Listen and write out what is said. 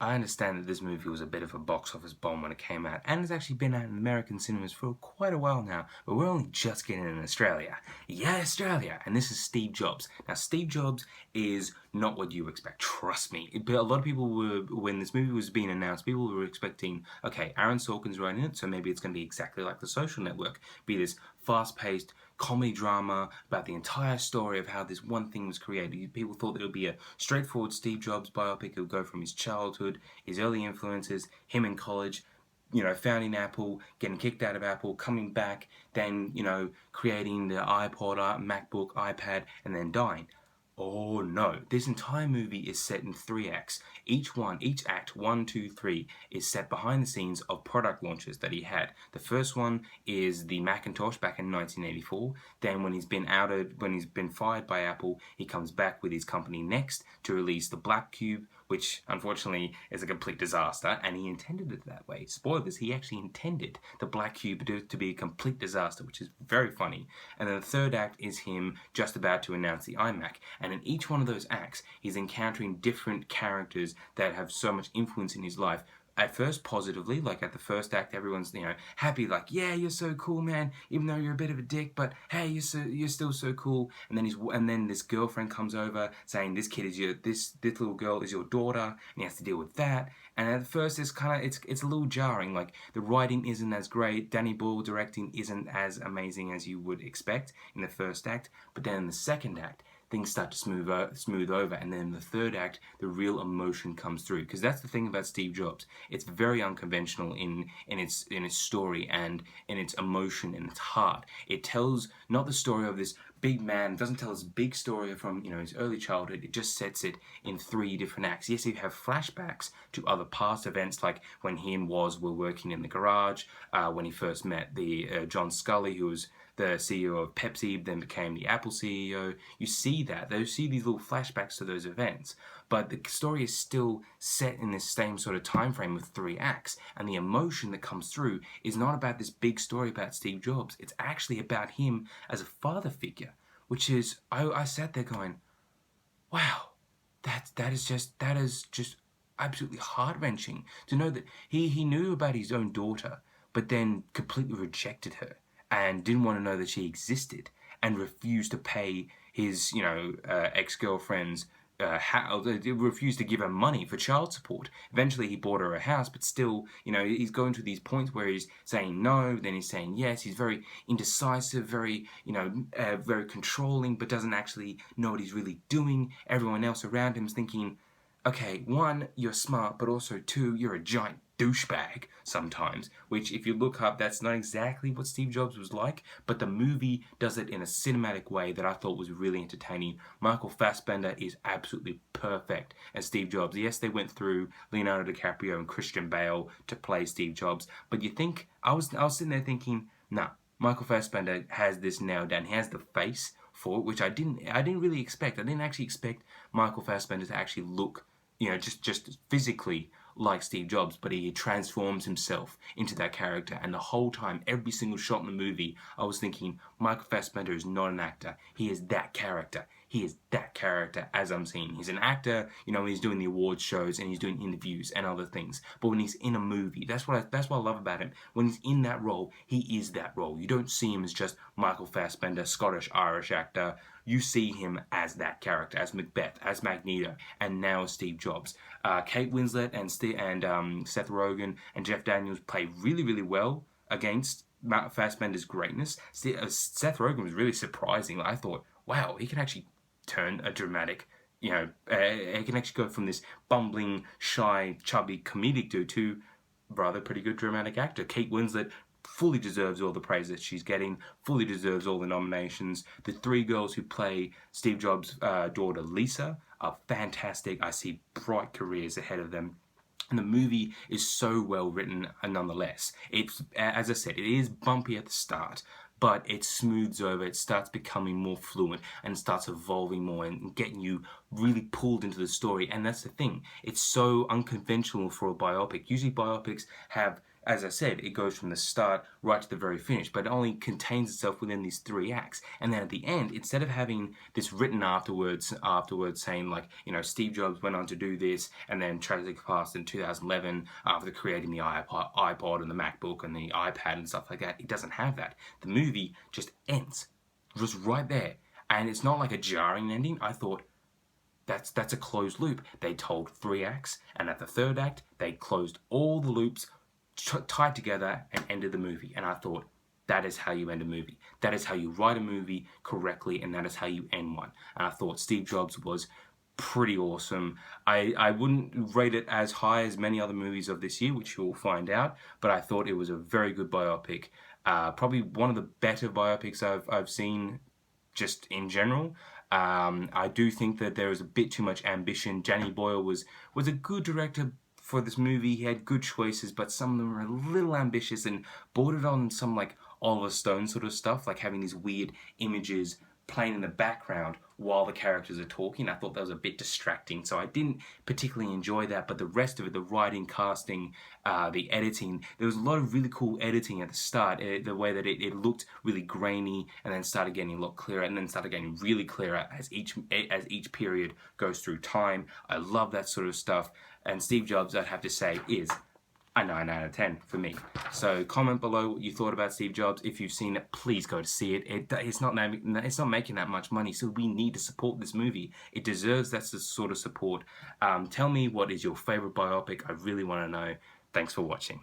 I understand that this movie was a bit of a box office bomb when it came out, and it's actually been out in American cinemas for quite a while now, but we're only just getting it in Australia. Yeah, Australia! And this is Steve Jobs. Now, Steve Jobs is not what you expect, trust me. But a lot of people were, when this movie was being announced, people were expecting, okay, Aaron Sorkin's writing it, so maybe it's going to be exactly like The Social Network, be this fast-paced comedy drama about the entire story of how this one thing was created. People thought it would be a straightforward Steve Jobs biopic. It would go from his childhood, his early influences, him in college, founding Apple, getting kicked out of Apple, coming back, then, creating the iPod, MacBook, iPad, and then dying. Oh no, this entire movie is set in 3 acts. Each act, 1, 2, 3, is set behind the scenes of product launches that he had. The first one is the Macintosh back in 1984. Then when he's been fired by Apple, he comes back with his company Next to release the Black Cube, which unfortunately is a complete disaster, and he intended it that way. Spoilers, he actually intended the Black Cube to be a complete disaster, which is very funny. And then the third act is him just about to announce the iMac, and in each one of those acts, he's encountering different characters that have so much influence in his life. At first, positively, like at the first act, everyone's happy, like, yeah, you're so cool, man. Even though you're a bit of a dick, but hey, you're still so cool. And then this girlfriend comes over saying this little girl is your daughter, and he has to deal with that. And at first, it's a little jarring. Like the writing isn't as great, Danny Boyle directing isn't as amazing as you would expect in the first act. But then in the second act, things start to smooth over, and then in the third act, the real emotion comes through. Because that's the thing about Steve Jobs; it's very unconventional in its story and in its emotion and its heart. It tells not the story of this big man. It doesn't tell this big story from his early childhood. It just sets it in 3 different acts. Yes, you have flashbacks to other past events, like when he and Woz were working in the garage, when he first met the John Scully, who was the CEO of Pepsi, then became the Apple CEO. You see that. You see these little flashbacks to those events. But the story is still set in this same sort of time frame of 3 acts. And the emotion that comes through is not about this big story about Steve Jobs. It's actually about him as a father figure, which is, I sat there going, wow, that is just absolutely heart-wrenching to know that he knew about his own daughter, but then completely rejected her and didn't want to know that she existed, and refused to pay his ex-girlfriend's refused to give her money for child support. Eventually he bought her a house, but still, he's going to these points where he's saying no, then he's saying yes. He's very indecisive, very very controlling, but doesn't actually know what he's really doing. Everyone else around him is thinking, okay, 1, you're smart, but also 2, you're a giant douchebag sometimes, which if you look up, that's not exactly what Steve Jobs was like, but the movie does it in a cinematic way that I thought was really entertaining. Michael Fassbender is absolutely perfect as Steve Jobs. Yes, they went through Leonardo DiCaprio and Christian Bale to play Steve Jobs, but you think, I was sitting there thinking, nah, Michael Fassbender has this nailed down. He has the face for it, which I didn't really expect. I didn't actually expect Michael Fassbender to actually look, just physically like Steve Jobs, but he transforms himself into that character. And the whole time, every single shot in the movie, I was thinking, Michael Fassbender is not an actor. He is that character. He is that character as I'm seeing. He's an actor, when he's doing the awards shows and he's doing interviews and other things. But when he's in a movie, that's what I love about him. When he's in that role, he is that role. You don't see him as just Michael Fassbender, Scottish-Irish actor. You see him as that character, as Macbeth, as Magneto, and now as Steve Jobs. Kate Winslet and Seth Rogen and Jeff Daniels play really, really well against Fassbender's greatness. Seth Rogen was really surprising. I thought, wow, he can actually turn a dramatic, he can actually go from this bumbling, shy, chubby comedic dude to rather pretty good dramatic actor. Kate Winslet fully deserves all the praise that she's getting, fully deserves all the nominations. The 3 girls who play Steve Jobs' daughter Lisa are fantastic. I see bright careers ahead of them. And the movie is so well written nonetheless. It's, as I said, it is bumpy at the start, but it smooths over, it starts becoming more fluent and starts evolving more and getting you really pulled into the story. And that's the thing, it's so unconventional for a biopic. Usually biopics have as I said, it goes from the start right to the very finish, but it only contains itself within these 3 acts. And then at the end, instead of having this written afterwards saying like, Steve Jobs went on to do this, and then tragically passed in 2011 after creating the iPod and the MacBook and the iPad and stuff like that. It doesn't have that. The movie just ends, just right there, and it's not like a jarring ending. I thought, that's a closed loop. They told 3 acts, and at the 3rd act, they closed all the loops, tied together, and ended the movie. And I thought, that is how you end a movie. That is how you write a movie correctly, and that is how you end one. And I thought Steve Jobs was pretty awesome. I wouldn't rate it as high as many other movies of this year, which you'll find out, but I thought it was a very good biopic. Probably one of the better biopics I've seen just in general. I do think that there was a bit too much ambition. Danny Boyle was a good director for this movie. He had good choices, but some of them were a little ambitious and bordered on some like Oliver Stone sort of stuff, like having these weird images playing in the background while the characters are talking. I thought that was a bit distracting, so I didn't particularly enjoy that. But the rest of it, the writing, casting, the editing, there was a lot of really cool editing at the start. The way that it looked really grainy, and then started getting a lot clearer, and then started getting really clearer as each period goes through time. I love that sort of stuff. And Steve Jobs, I'd have to say, is a 9 out of 10 for me. So comment below what you thought about Steve Jobs. If you've seen it, please go to see it. It's not making that much money, so we need to support this movie. It deserves that sort of support. Tell me, what is your favorite biopic? I really want to know. Thanks for watching.